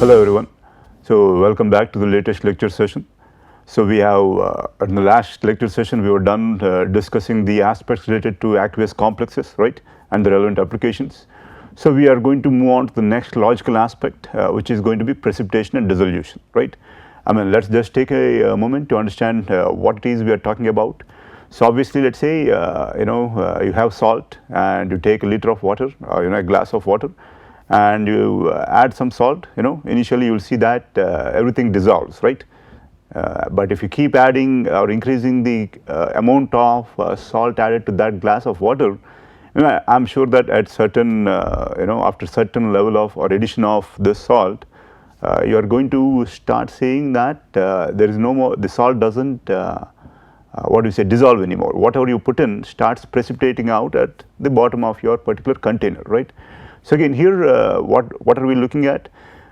Hello everyone. So welcome back to the latest lecture session. So we have in the last lecture session we were done discussing the aspects related to aqueous complexes, right, and the relevant applications. So we are going to move on to the next logical aspect, which is going to be precipitation and dissolution, right. I mean, let's just take a moment to understand what it is we are talking about. So obviously, let's say you have salt and you take a liter of water, a glass of water, and you add some salt. Initially you will see that everything dissolves, right. But if you keep adding or increasing the amount of salt added to that glass of water, I'm sure that at certain after certain level of or addition of this salt, you are going to start seeing that there is no more, the salt doesn't dissolve anymore. Whatever you put in starts precipitating out at the bottom of your particular container, right. So again here what are we looking at?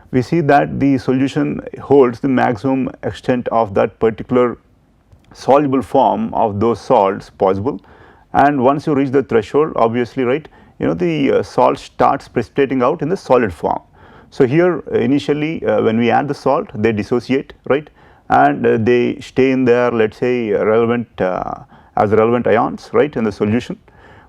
We see that the solution holds the maximum extent of that particular soluble form of those salts possible, and once you reach the threshold, obviously, right, the salt starts precipitating out in the solid form. So here initially when we add the salt, they dissociate, right, and they stay in there, let's say relevant as relevant ions, right, in the solution.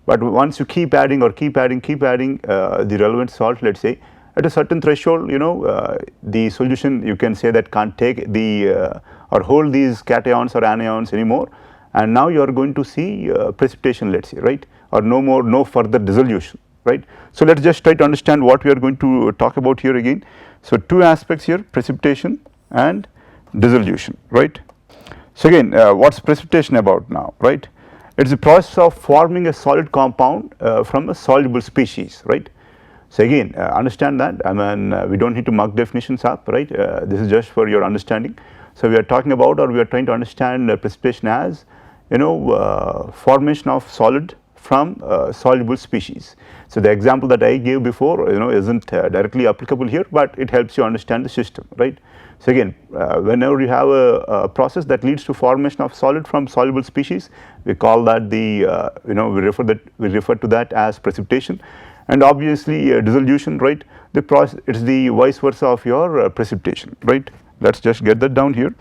But once you keep adding the relevant salt, let's say at a certain threshold, the solution, you can say, that can't take the or hold these cations or anions anymore, and now you are going to see precipitation, let's say, right, or no further dissolution, right. So let's just try to understand what we are going to talk about here again. So two aspects here, precipitation and dissolution, right. So again, what's precipitation about now, right? It is the process of forming a solid compound from a soluble species, right. So again, understand that, I mean, we don't need to mug definitions up, right. This is just for your understanding. So we are talking about, or we are trying to understand precipitation as formation of solid from soluble species. So the example that I gave before isn't directly applicable here, but it helps you understand the system, right. So again, whenever you have a process that leads to formation of solid from soluble species, we call that the we refer to that as precipitation. And obviously dissolution, right, the process, it's the vice versa of your precipitation, right. Let's just get that down here.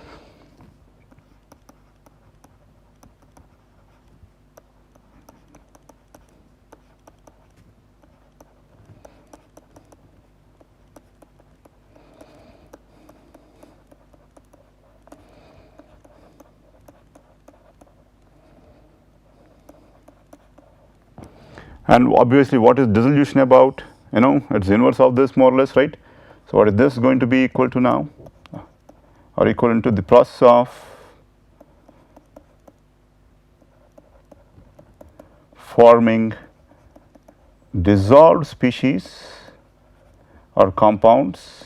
And obviously what is dissolution about? It's the inverse of this, more or less, right. So what is this going to be equal to now, or equivalent to the process of forming dissolved species or compounds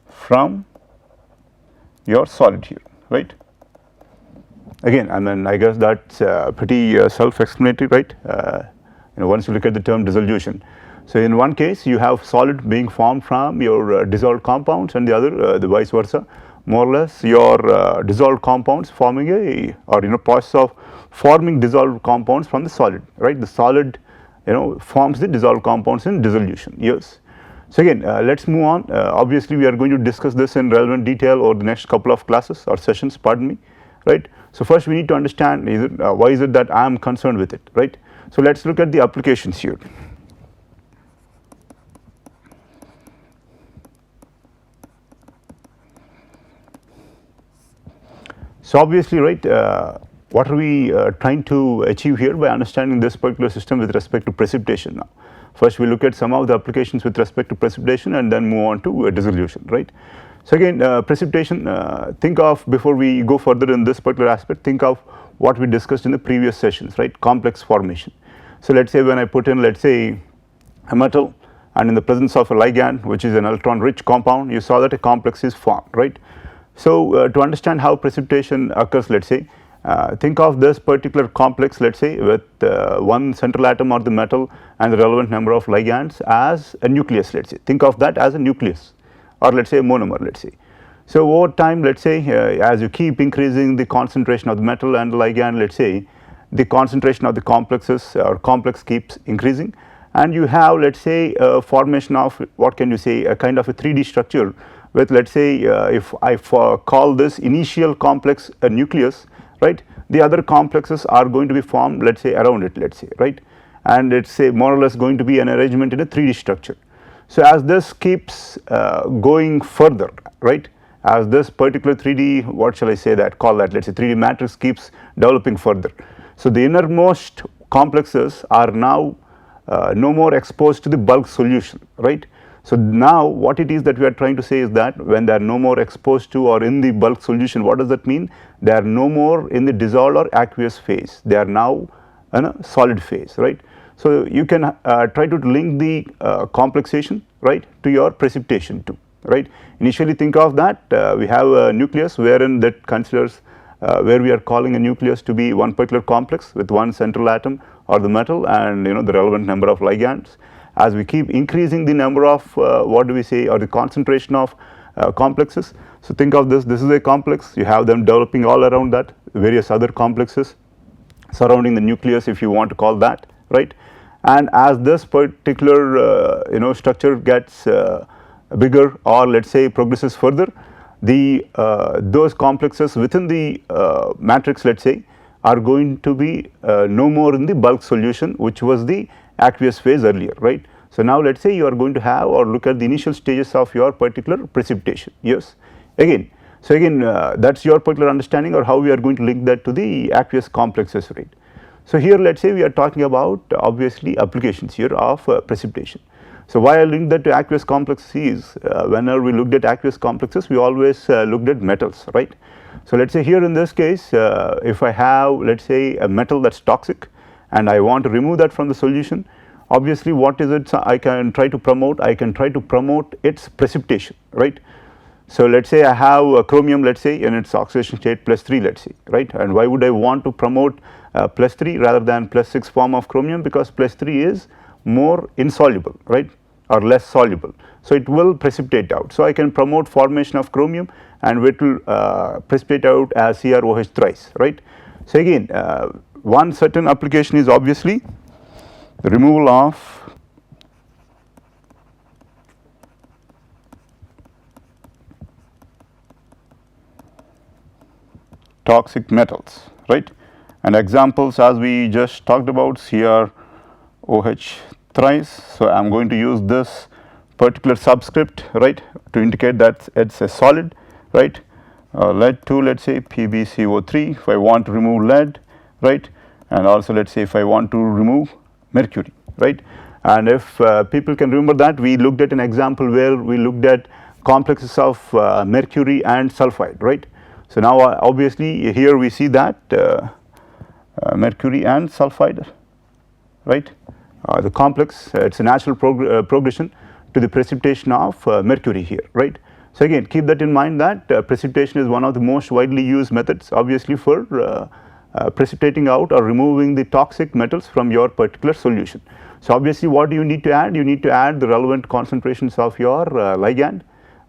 from your solid here, right. Again, I mean, I guess that's pretty self-explanatory, right. Once you look at the term dissolution. So in one case you have solid being formed from your dissolved compounds, and the other the vice versa, more or less your dissolved compounds forming process of forming dissolved compounds from the solid, right. The solid forms the dissolved compounds in dissolution, yes. So again, let's move on. Obviously we are going to discuss this in relevant detail over the next couple of classes or sessions, pardon me, right. So first we need to understand why is it that I am concerned with it, right. So let's look at the applications here. So obviously, right, what are we trying to achieve here by understanding this particular system with respect to precipitation now? First we look at some of the applications with respect to precipitation and then move on to dissolution, right. So again, precipitation, think of, before we go further in this particular aspect, think of what we discussed in the previous sessions, right, complex formation. So let's say when I put in, let's say, a metal, and in the presence of a ligand, which is an electron rich compound, you saw that a complex is formed, right. So to understand how precipitation occurs, let's say, think of this particular complex, let's say, with one central atom or the metal and the relevant number of ligands as a nucleus, let's say. Think of that as a nucleus, or let's say a monomer, let's say. So over time, let's say, as you keep increasing the concentration of the metal and the ligand, let's say, the concentration of the complexes or complex keeps increasing, and you have, let's say, a formation of, what can you say, a kind of a 3D structure with, let's say, if I call this initial complex a nucleus, right, the other complexes are going to be formed, let's say, around it, let's say, right, and it's more or less going to be an arrangement in a 3D structure. So as this keeps going further, right, as this particular 3D, what shall I say that, call that, let's say 3D matrix keeps developing further. So the innermost complexes are now no more exposed to the bulk solution, right. So now what it is that we are trying to say is that when they are no more exposed to or in the bulk solution, what does that mean? They are no more in the dissolved or aqueous phase, they are now in a solid phase, right. So you can try to link the complexation, right, to your precipitation too, right. Initially think of that we have a nucleus wherein that considers where we are calling a nucleus to be one particular complex with one central atom or the metal and the relevant number of ligands. As we keep increasing the number of what do we say, or the concentration of complexes. So think of this is a complex, you have them developing all around that, various other complexes surrounding the nucleus, if you want to call that, right. And as this particular structure gets bigger, or let's say progresses further, the those complexes within the matrix, let's say, are going to be no more in the bulk solution, which was the aqueous phase earlier, right. So now let's say you are going to have or look at the initial stages of your particular precipitation. Yes, again, so again that's your particular understanding or how we are going to link that to the aqueous complexes, right. So here let's say we are talking about obviously applications here of precipitation. So why I linked that to aqueous complexes is whenever we looked at aqueous complexes, we always looked at metals, right. So let's say here in this case if I have, let's say, a metal that's toxic and I want to remove that from the solution, obviously what is it I can try to promote? I can try to promote its precipitation, right. So let's say I have chromium, let's say, in its oxidation state +3, let's say, right, and why would I want to promote +3 rather than +6 form of chromium? Because +3 is more insoluble, right, or less soluble, so it will precipitate out. So I can promote formation of chromium and it will precipitate out as CrOH thrice, right. So again one certain application is obviously the removal of toxic metals, right, and examples as we just talked about, CrOH thrice. So I am going to use this particular subscript, right, to indicate that it's a solid, right. Lead 2, let's say PbCO3 if I want to remove lead, right, and also let's say if I want to remove mercury, right. And if people can remember that we looked at an example where we looked at complexes of mercury and sulfide, right. So now obviously here we see that mercury and sulfide, right, the complex, it's a natural progression to the precipitation of mercury here, right. So again keep that in mind that precipitation is one of the most widely used methods obviously for precipitating out or removing the toxic metals from your particular solution. So obviously what do you need to add? You need to add the relevant concentrations of your ligand,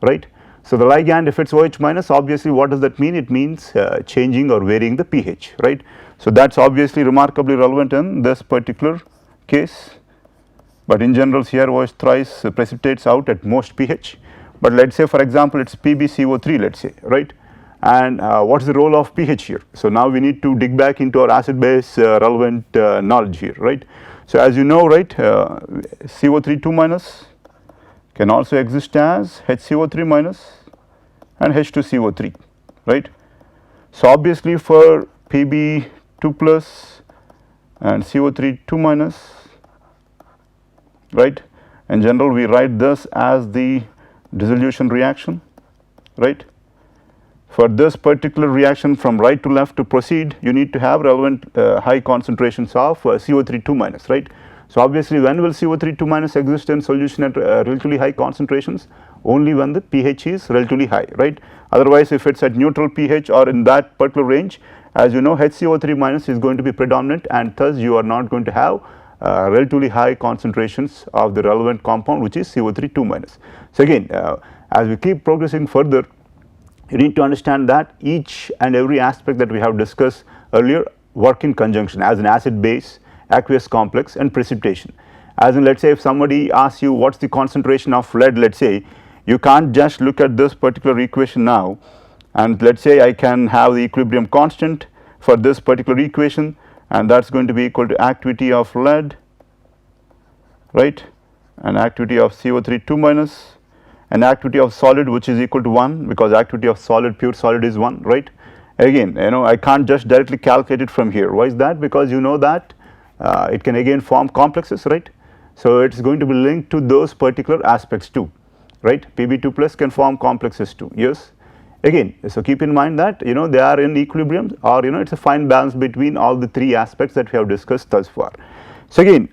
right. So the ligand, if it's OH minus, obviously what does that mean? It means changing or varying the pH, right. So that's obviously remarkably relevant in this particular case, but in general CrOH thrice precipitates out at most pH, but let's say for example it's PbCO3, let's say, right, and what is the role of pH here? So now we need to dig back into our acid base relevant knowledge here, right. So as you know, right, CO3 2 minus can also exist as HCO3 minus and H2CO3, right. So obviously for Pb 2 plus and CO3 2 minus, right, in general we write this as the dissolution reaction, right. For this particular reaction from right to left to proceed, you need to have relevant high concentrations of CO3 2 minus, right. So obviously when will CO3 2 minus exist in solution at relatively high concentrations? Only when the pH is relatively high, right. Otherwise if it's at neutral pH or in that particular range, as you know HCO3 minus is going to be predominant and thus you are not going to have relatively high concentrations of the relevant compound, which is CO3 2 minus. So again as we keep progressing further, you need to understand that each and every aspect that we have discussed earlier work in conjunction as an acid base, aqueous complex and precipitation. As in, let's say if somebody asks you what's the concentration of lead, let's say, you can't just look at this particular equation now, and let's say I can have the equilibrium constant for this particular equation, and that's going to be equal to activity of lead, right, and activity of CO3 2 minus, and activity of solid, which is equal to 1, because activity of solid, pure solid, is 1, right. Again, I can't just directly calculate it from here. Why is that? Because you know that it can again form complexes, right. So it's going to be linked to those particular aspects too, right. Pb2 plus can form complexes too, yes. Again, so keep in mind that they are in equilibrium, or it's a fine balance between all the three aspects that we have discussed thus far. So again,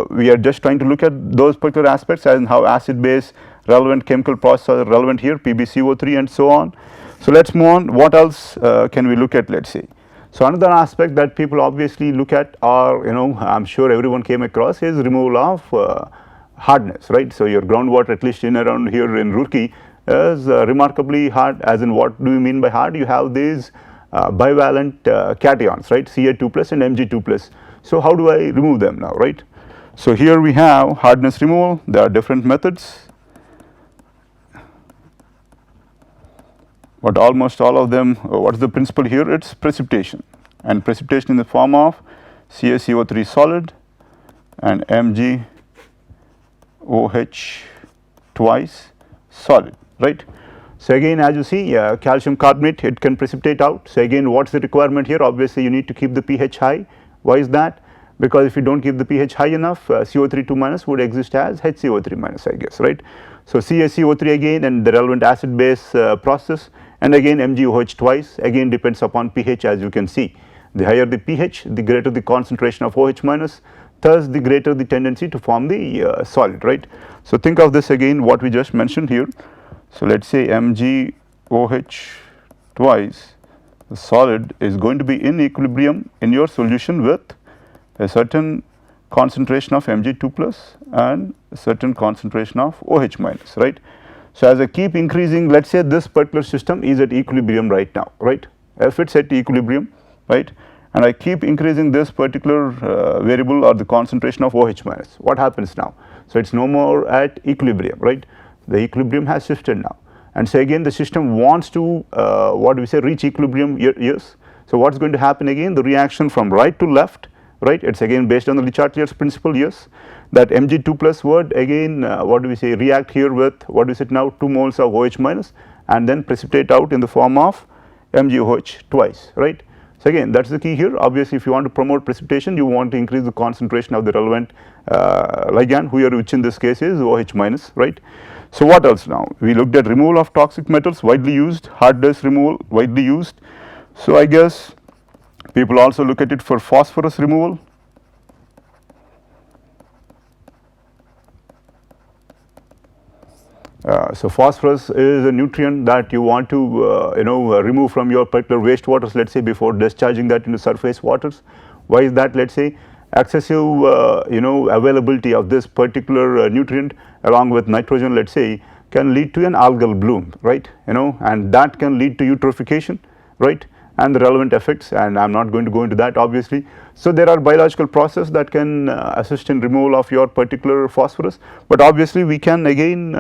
we are just trying to look at those particular aspects and how acid base relevant chemical processes are relevant here, PbCO3 and so on. So let's move on. What else can we look at, let's say? So another aspect that people obviously look at, or I'm sure everyone came across, is removal of hardness, right. So your groundwater, at least in around here in Roorkee, is remarkably hard. As in, what do you mean by hard? You have these bivalent cations, right, Ca2 plus and Mg2 plus. So how do I remove them now, right? So here we have hardness removal. There are different methods, but almost all of them, what is the principle here? It's precipitation, and precipitation in the form of CaCO3 solid and MgOH twice solid, right. So again, as you see, calcium carbonate, it can precipitate out. So again, what's the requirement here? Obviously you need to keep the pH high. Why is that? Because if you don't keep the pH high enough, CO3 2 minus would exist as HCO3 minus, I guess, right. So CaCO3 again, and the relevant acid base process, and again MgOH twice, again depends upon pH, as you can see. The higher the pH, the greater the concentration of OH minus, thus the greater the tendency to form the solid, right. So think of this again, what we just mentioned here. So let's say MgOH twice, the solid is going to be in equilibrium in your solution with a certain concentration of Mg2 plus and a certain concentration of OH minus, right. So as I keep increasing, let's say this particular system is at equilibrium right now, right. If it's at equilibrium, right, and I keep increasing this particular variable, or the concentration of OH minus, what happens now? So it's no more at equilibrium, right. The equilibrium has shifted now, and so again the system wants to what do we say, reach equilibrium, yes. So what's going to happen again? The reaction from right to left, right, it's again based on the Le Chatelier's principle, yes. That Mg2 plus would again what do we say, react here with, what is it now, 2 moles of OH minus, and then precipitate out in the form of MgOH twice, right. So again, that's the key here. Obviously if you want to promote precipitation, you want to increase the concentration of the relevant ligand, which in this case is OH minus, right. So what else now? We looked at removal of toxic metals, widely used, hardness removal, widely used. So I guess people also look at it for phosphorus removal. So phosphorus is a nutrient that you want to remove from your particular wastewaters, let's say, before discharging that into surface waters. Why is that? Let's say excessive availability of this particular nutrient along with nitrogen, let's say, can lead to an algal bloom, right, and that can lead to eutrophication, right, and the relevant effects, and I'm not going to go into that obviously. So there are biological processes that can assist in removal of your particular phosphorus, but obviously we can again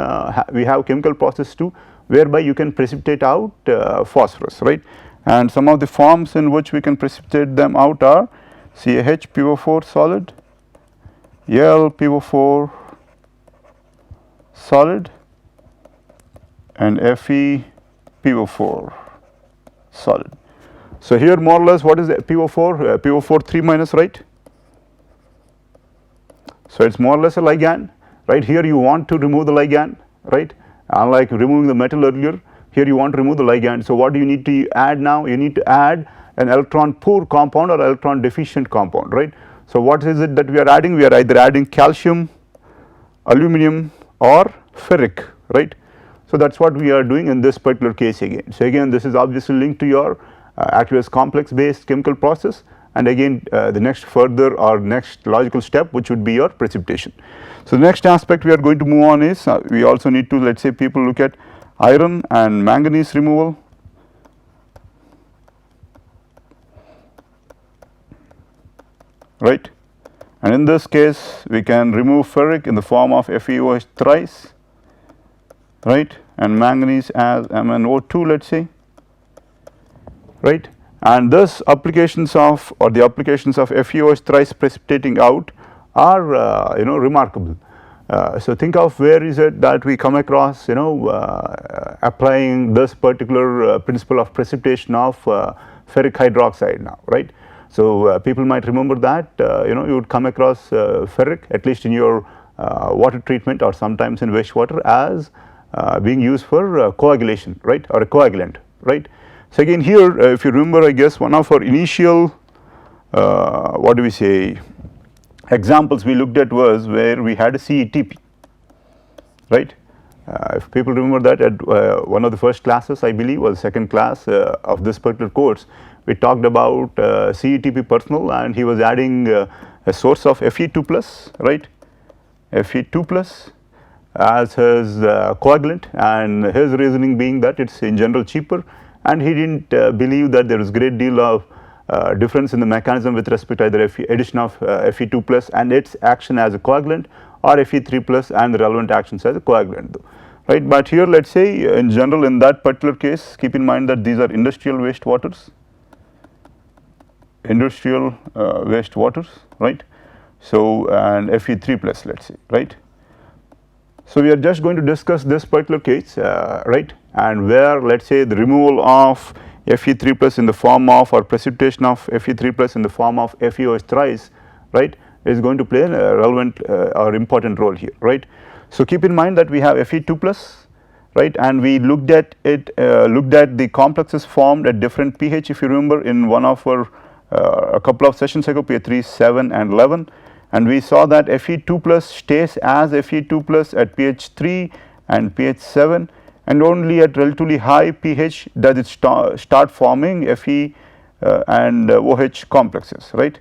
we have chemical process too, whereby you can precipitate out phosphorus, right, and some of the forms in which we can precipitate them out are CaHPO4 solid, LPO4 solid, and FePO4 solid. So here more or less what is the PO4? PO4 3 minus, right. So it's more or less a ligand, right. Here you want to remove the ligand, right, unlike removing the metal earlier, here you want to remove the ligand. So what do you need to add now? You need to add an electron poor compound or electron deficient compound, right. So what is it that we are adding? We are either adding calcium, aluminum, or ferric, right. So that's what we are doing in this particular case again. So again, this is obviously linked to your aqueous complex based chemical process, and again the next further or next logical step, which would be your precipitation. So the next aspect we are going to move on is we also need to, let's say, people look at iron and manganese removal. Right, and in this case we can remove ferric in the form of FeOH thrice, right, and manganese as MnO2, let us say, right. And this applications of, or the applications of FeOH thrice precipitating out are remarkable. So think of where is it that we come across applying this particular principle of precipitation of ferric hydroxide now, right. So people might remember that you would come across ferric at least in your water treatment or sometimes in wastewater as being used for coagulation, right, or a coagulant, right. So again here if you remember, I guess one of our initial what do we say examples we looked at was where we had a CTP, right. If people remember that at one of the first classes, I believe, or the second class of this particular course, we talked about CTP personal, and he was adding a source of Fe2 plus, right, Fe2 plus as his coagulant, and his reasoning being that it's in general cheaper, and he didn't believe that there is great deal of difference in the mechanism with respect to either addition of Fe2 plus and its action as a coagulant, or Fe3 plus and the relevant actions as a coagulant though, right. But here let us say in general in that particular case, keep in mind that these are industrial wastewaters, right. So and Fe3 plus, let us say, right. So we are just going to discuss this particular case, right, and where let us say the removal of Fe3 plus in the form of, or precipitation of Fe3 plus in the form of FeOH thrice, right, is going to play a relevant or important role here, right. So keep in mind that we have Fe2 plus, right, and we looked at it, looked at the complexes formed at different pH, if you remember in one of our a couple of sessions ago, pH 3, 7 and 11, and we saw that Fe2 plus stays as Fe2 plus at pH 3 and pH 7, and only at relatively high pH does it start forming Fe and OH complexes, right.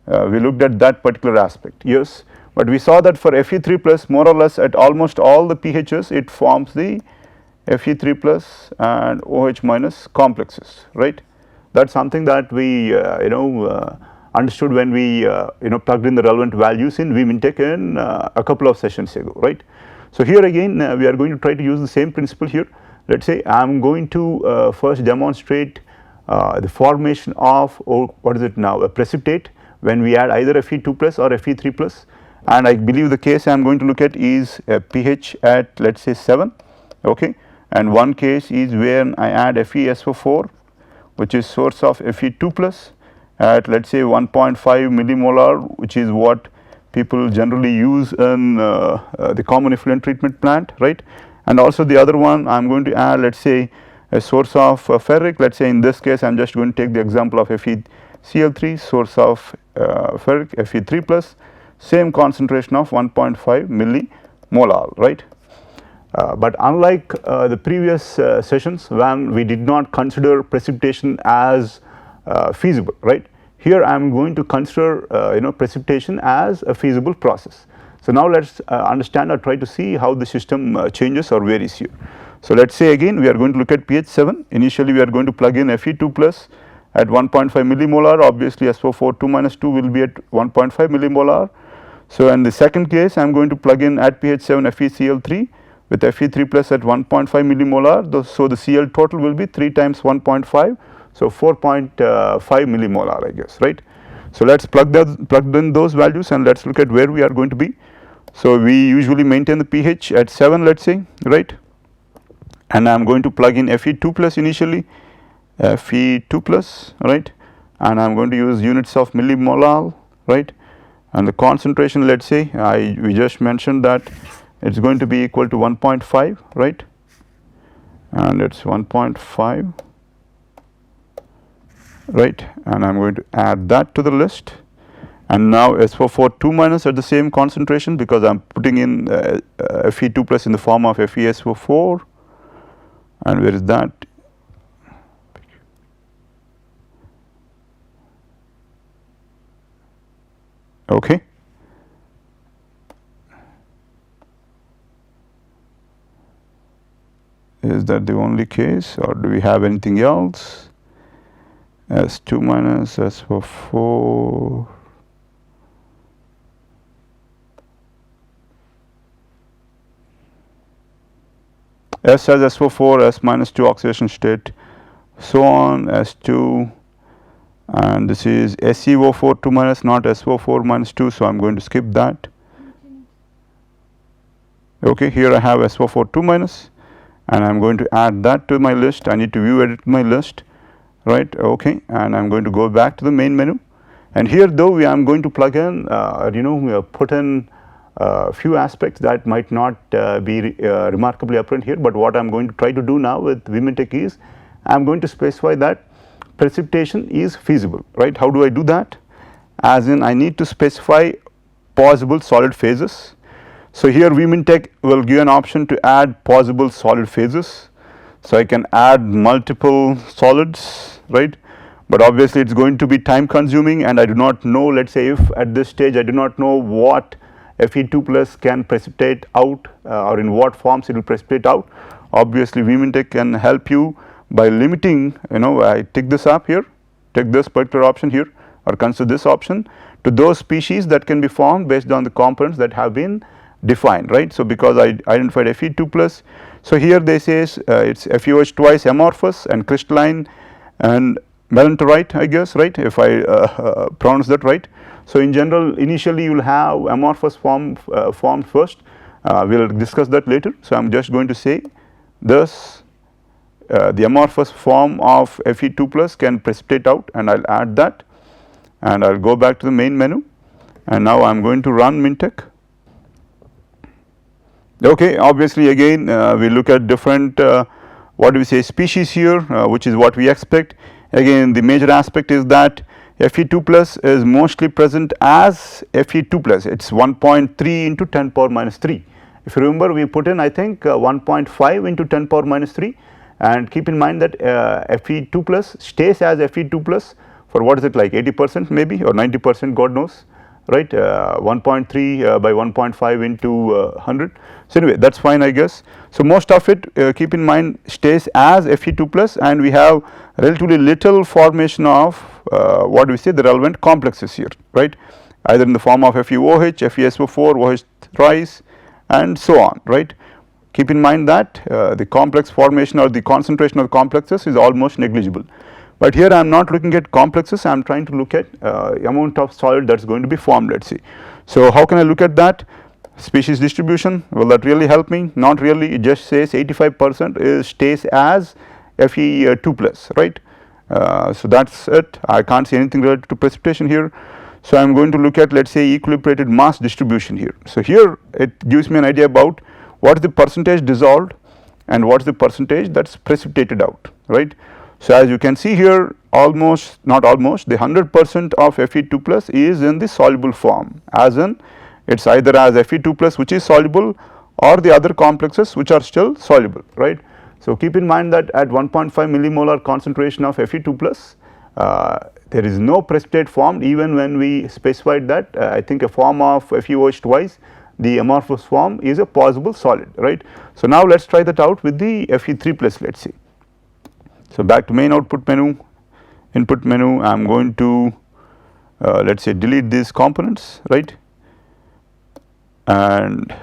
We looked at that particular aspect, yes, but we saw that for Fe3 plus more or less at almost all the pHs it forms the Fe3 plus and OH minus complexes, right. That is something that we understood when we plugged in the relevant values in Vmintech in a couple of sessions ago, right. So here again we are going to try to use the same principle here. Let us say I am going to first demonstrate the formation of, what is it now, a precipitate when we add either Fe2 plus or Fe3 plus, and I believe the case I am going to look at is a pH at let us say 7, okay, and one case is when I add FeSO4 which is source of Fe2 plus at let us say 1.5 millimolar, which is what people generally use in the common effluent treatment plant, right. And also the other one I am going to add let us say a source of ferric, let us say in this case I am just going to take the example of FeCl3, source of ferric Fe3 plus, same concentration of 1.5 millimolar, right. But unlike the previous sessions when we did not consider precipitation as feasible, right, here I am going to consider precipitation as a feasible process. So now let us understand or try to see how the system changes or varies here. So let us say again we are going to look at pH 7. Initially we are going to plug in Fe2 plus at 1.5 millimolar, obviously SO4 2 minus 2 will be at 1.5 millimolar. So in the second case I am going to plug in at pH 7 FeCl3 with Fe3 plus at 1.5 millimolar, so the Cl total will be 3 times 1.5, so 4.5 millimolar, I guess, right. So let us plug in those values and let us look at where we are going to be. So we usually maintain the pH at 7, let us say, right, and I am going to plug in Fe2 plus initially, Fe2 plus, right, and I am going to use units of millimolar, right, and the concentration let us say we just mentioned that it is going to be equal to 1.5, right, and it is 1.5, right, and I am going to add that to the list, and now SO4 2 minus at the same concentration because I am putting in Fe2 plus in the form of FeSO4, and where is that? Okay. Is that the only case or do we have anything else? S2 minus SO4, S as SO4, S minus 2 oxidation state, so on, S2, and this is SeO4 2 minus, not SO4 minus 2, so I am going to skip that. Okay, here I have SO4 2 minus, and I am going to add that to my list. I need to view edit my list, right? Okay, and I am going to go back to the main menu, and here though I am going to plug in, put in a few aspects that might not be remarkably apparent here, but what I am going to try to do now with Vimitech is I am going to specify that precipitation is feasible, right? How do I do that? As in, I need to specify possible solid phases. So here Vimitech will give an option to add possible solid phases. So I can add multiple solids, right? But obviously it's going to be time consuming, and I do not know, let's say if at this stage I do not know what Fe2 plus can precipitate out or in what forms it will precipitate out. Obviously Vimitech can help you by limiting, I tick this up here, take this particular option here, or consider this option to those species that can be formed based on the components that have been defined, right. So because I identified Fe2 plus, so here they says it's FeOH twice amorphous and crystalline and melantorite, I guess, right, if I pronounce that right. So in general, initially you will have amorphous formed first, we will discuss that later. So I am just going to say thus the amorphous form of Fe2 plus can precipitate out, and I will add that, and I will go back to the main menu, and now I am going to run Mintech. Okay, obviously again we look at different what do we say species here, which is what we expect. Again, the major aspect is that Fe2 plus is mostly present as Fe2 plus, it is 1.3 into 10 power minus 3. If you remember, we put in I think 1.5 into 10 power minus 3, and keep in mind that Fe2 plus stays as Fe2 plus for what is it like 80% maybe or 90%, God knows, right, 1.3 by 1.5 into 100. So anyway, that is fine I guess. So most of it keep in mind stays as Fe2 plus, and we have relatively little formation of what do we say, the relevant complexes here, right, either in the form of FeOH, FeSO4, OH thrice and so on, right. Keep in mind that the complex formation or the concentration of the complexes is almost negligible. But here I am not looking at complexes, I am trying to look at amount of solid that is going to be formed, let us see. So how can I look at that? Species distribution, will that really help me? Not really, it just says 85% stays as Fe2 plus, right. So that is it, I can't see anything related to precipitation here. So I am going to look at, let us say, equilibrated mass distribution here. So here it gives me an idea about what is the percentage dissolved and what is the percentage that is precipitated out, right. So as you can see here, almost, not almost, the 100% of Fe2 plus is in the soluble form, as in it is either as Fe2 plus which is soluble or the other complexes which are still soluble, right. So keep in mind that at 1.5 millimolar concentration of Fe2 plus, there is no precipitate formed even when we specified that I think a form of FeOH twice, the amorphous form is a possible solid, right. So now let us try that out with the Fe3 plus, let us see. So back to main output menu, input menu, I am going to let us say delete these components, right, and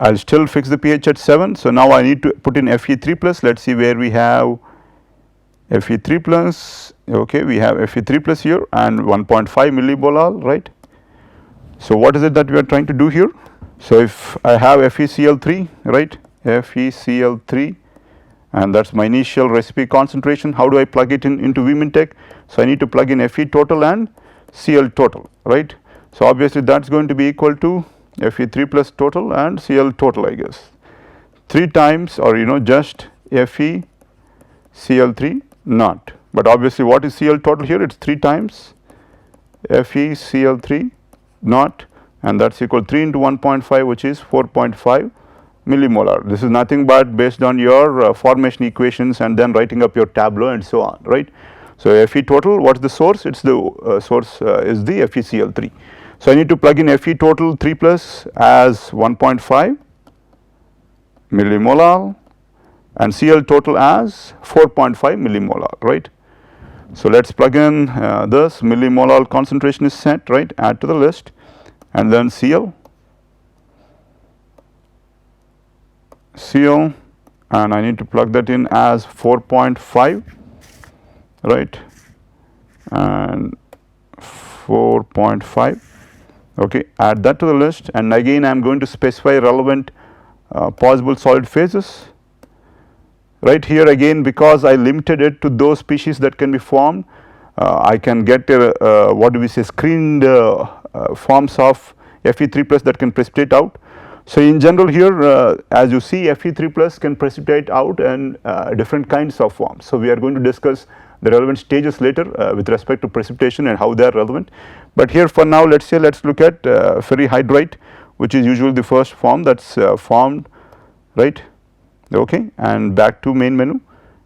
I will still fix the pH at 7. So now I need to put in Fe3 plus, let us see where we have Fe3 plus, okay, we have Fe3 plus here and 1.5 millibolal, right. So what is it that we are trying to do here? So if I have FeCl3, right, FeCl3, and that is my initial recipe concentration, how do I plug it into Vimitech? So I need to plug in Fe total and Cl total, right. So obviously that is going to be equal to Fe3 plus total and Cl total, I guess, 3 times, or just FeCl3 not, but obviously what is Cl total here? It is 3 times FeCl3 not, and that is equal 3 into 1.5, which is 4.5 millimolar. This is nothing but based on your formation equations and then writing up your tableau and so on, right. So Fe total, what is the source? It is the source is the FeCl3. So I need to plug in Fe total 3 plus as 1.5 millimolar and Cl total as 4.5 millimolar, right. So let us plug in this millimolar concentration is set, right, add to the list, and then Cl. Cl, and I need to plug that in as 4.5, right, and 4.5. Okay, add that to the list, and again I am going to specify relevant possible solid phases. Right here again, because I limited it to those species that can be formed, I can get what do we say, screened forms of Fe3 plus that can precipitate out. So in general here, as you see, Fe3 plus can precipitate out in different kinds of forms. So we are going to discuss the relevant stages later with respect to precipitation and how they are relevant. But here for now, let's look at ferrihydrite, which is usually the first form that's formed, right? Okay, and back to main menu,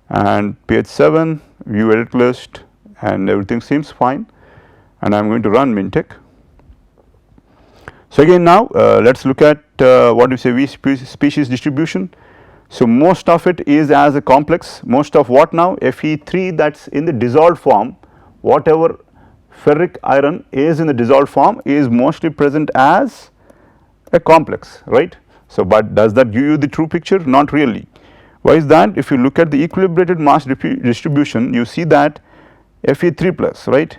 and page 7, view edit list, and everything seems fine, and I am going to run Mintech. So again now let's look at what we say species distribution. So most of it is as a complex, most of what now, Fe3 that's in the dissolved form, whatever ferric iron is in the dissolved form is mostly present as a complex, right. So but does that give you the true picture? Not really. Why is that? If you look at the equilibrated mass distribution, you see that Fe3 plus, right,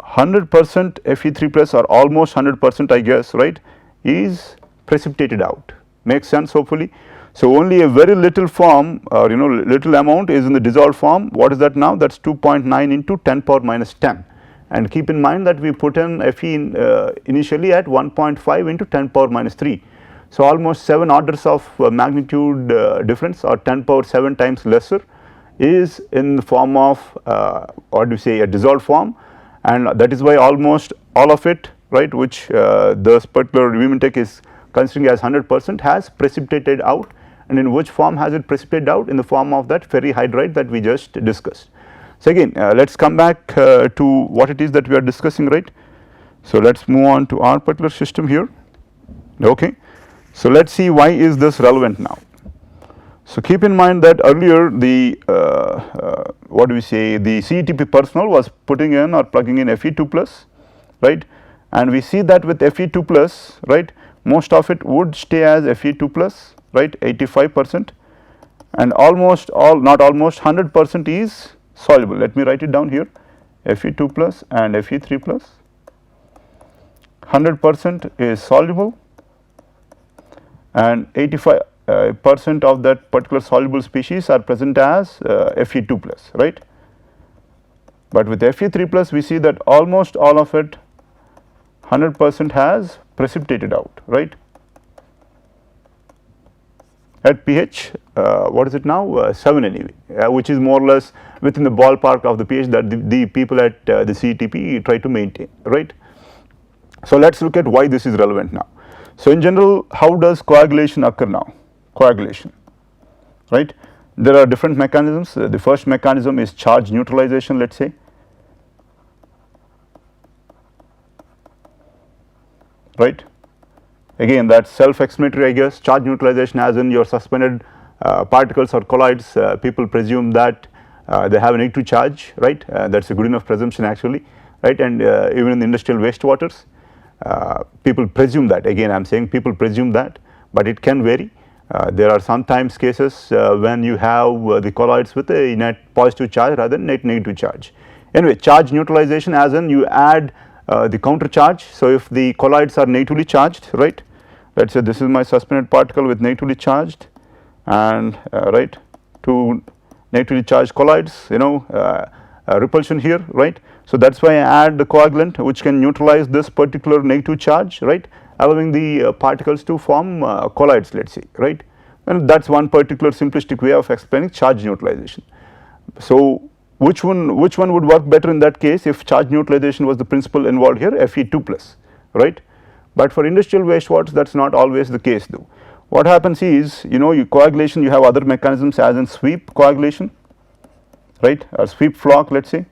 100% Fe3 plus or almost 100% I guess, right, is precipitated out. Makes sense hopefully. So only a very little form or little amount is in the dissolved form. What is that now? That's 2.9 into 10 power minus 10, and keep in mind that we put in Fe initially at 1.5 into 10 power minus 3. So almost 7 orders of magnitude difference, or 10 power 7 times lesser, is in the form of what do you say, a dissolved form, and that is why almost all of it, right, which this particular Mintech is considering as 100% has precipitated out. And in which form has it precipitated out? In the form of that ferrihydrite that we just discussed. So again let's come back to what it is that we are discussing, right. So let's move on to our particular system here. Okay, so let's see why is this relevant now. So keep in mind that earlier the what do we say, the CTP personnel was putting in or plugging in Fe2 plus, right, and we see that with Fe2 plus, right, most of it would stay as Fe2 plus, right, 85%, and almost all, not almost, 100% is soluble. Let me write it down here, Fe2 plus and Fe3 plus, 100% is soluble, and 85% of that particular soluble species are present as Fe2 plus, right. But with Fe3 plus we see that almost all of it, 100% has precipitated out, right, at pH what is it now, 7 anyway, which is more or less within the ballpark of the pH that the people at the CTP try to maintain, right. So let's look at why this is relevant now. So in general, how does coagulation occur now? Coagulation, right, there are different mechanisms. The first mechanism is charge neutralization, let's say, right. Again that's self-explanatory I guess. Charge neutralization as in your suspended particles or colloids, people presume that they have a negative charge, right, that's a good enough presumption actually, right, and even in the industrial wastewaters people presume that. Again I am saying people presume that, but it can vary. There are sometimes cases when you have the colloids with a net positive charge rather than net negative charge. Anyway, charge neutralization as in you add the counter charge. So if the colloids are negatively charged, right, let us say this is my suspended particle with negatively charged, and right, two negatively charged colloids, repulsion here, right. So that is why I add the coagulant which can neutralize this particular negative charge, right, allowing the particles to form colloids, let us say, right, and that is one particular simplistic way of explaining charge neutralization. So which one would work better in that case if charge neutralization was the principle involved here, Fe2 plus, right. But for industrial wastewaters that is not always the case though. What happens is, you coagulation, you have other mechanisms as in sweep coagulation, right, or sweep flock, let us say,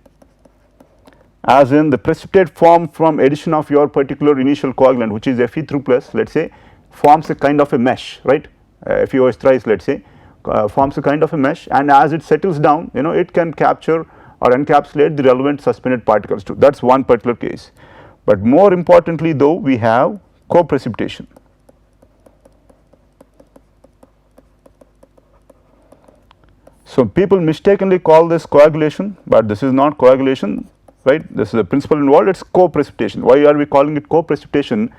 as in the precipitate form from addition of your particular initial coagulant which is Fe3 plus, let us say, forms a kind of a mesh, right, FeOH thrice, let us say, forms a kind of a mesh, and as it settles down, it can capture or encapsulate the relevant suspended particles too. That is one particular case. But more importantly though, we have co-precipitation. So people mistakenly call this coagulation, but this is not coagulation, right? This is the principle involved, it's co-precipitation. Why are we calling it co-precipitation?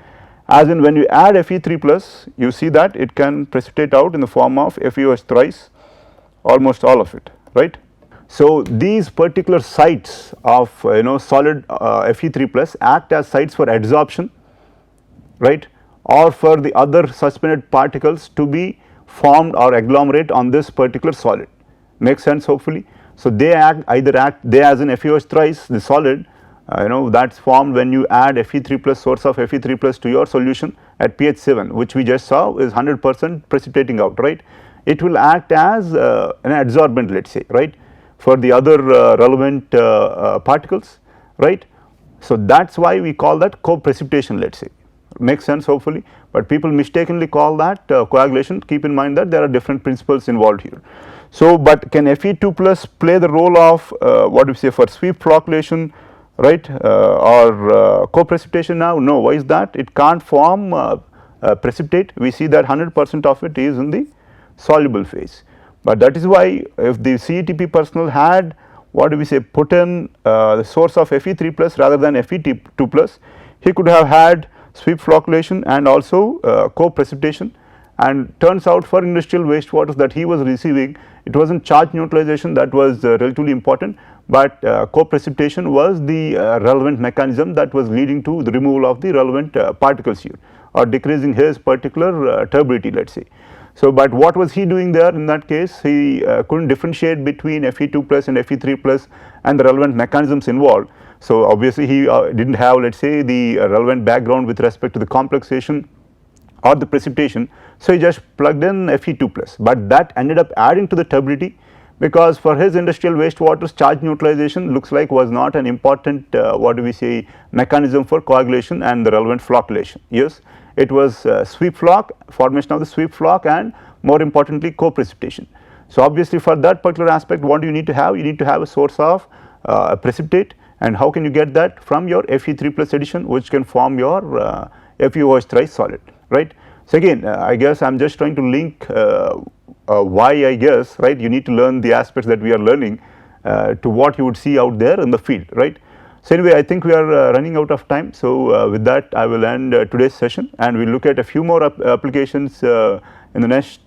As in when you add Fe3 plus, you see that it can precipitate out in the form of FeOH thrice, almost all of it, right? So these particular sites of solid Fe3 plus act as sites for adsorption, right, or for the other suspended particles to be formed or agglomerate on this particular solid. Makes sense hopefully. So they they as in FeOH thrice, the solid that's formed when you add Fe3 plus, source of Fe3 plus to your solution at pH 7, which we just saw is 100% precipitating out, right. It will act as an adsorbent, let us say, right, for the other relevant particles, right. So that is why we call that co-precipitation, let us say. Makes sense hopefully, but people mistakenly call that coagulation. Keep in mind that there are different principles involved here. So, but can Fe2 plus play the role of what do we say for sweep flocculation, right, or co-precipitation now? No. Why is that? It can't form precipitate. We see that 100% of it is in the soluble phase, but that is why if the CTP personnel had what do we say put in the source of Fe3 plus rather than Fe2 plus, he could have had sweep flocculation and also co-precipitation, and turns out for industrial wastewaters that he was receiving, it was not charge neutralization that was relatively important, but co-precipitation was the relevant mechanism that was leading to the removal of the relevant particles here or decreasing his particular turbidity, let us say. So, but what was he doing there in that case? He could not differentiate between Fe2 plus and Fe3 plus and the relevant mechanisms involved. So, obviously he did not have, let us say, the relevant background with respect to the complexation or the precipitation. So, he just plugged in Fe2 plus, but that ended up adding to the turbidity, because for his industrial wastewaters charge neutralization looks like was not an important what do we say mechanism for coagulation and the relevant flocculation. Yes, it was sweep flock, formation of the sweep flock, and more importantly co-precipitation. So, obviously for that particular aspect, what do you need to have? You need to have a source of precipitate, and how can you get that? From your Fe3 plus addition, which can form your FeOH thrice solid, right. So, again I guess I am just trying to link why I guess, right, you need to learn the aspects that we are learning to what you would see out there in the field, right. So, anyway I think we are running out of time. So, with that I will end today's session, and we will look at a few more applications in the next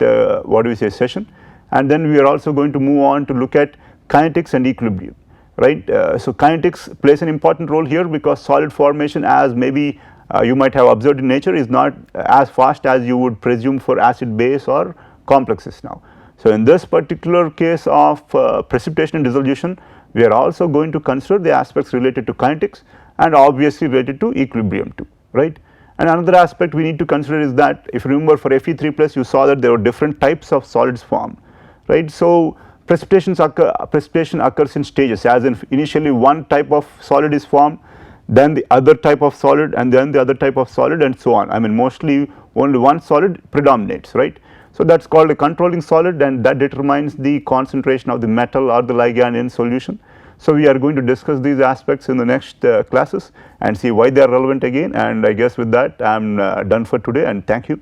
what do we say session, and then we are also going to move on to look at kinetics and equilibrium, right. So, kinetics plays an important role here, because solid formation, as maybe you might have observed in nature, is not as fast as you would presume for acid base or complexes now. So, in this particular case of precipitation and dissolution, we are also going to consider the aspects related to kinetics and obviously related to equilibrium too, right. And another aspect we need to consider is that, if you remember for Fe3 plus, you saw that there were different types of solids formed, right. So, precipitation occurs in stages, as in initially one type of solid is formed, then the other type of solid, and then the other type of solid, and so on. I mean mostly only one solid predominates, right. So, that is called a controlling solid, and that determines the concentration of the metal or the ligand in solution. So, we are going to discuss these aspects in the next classes and see why they are relevant again, and I guess with that I am done for today, and thank you.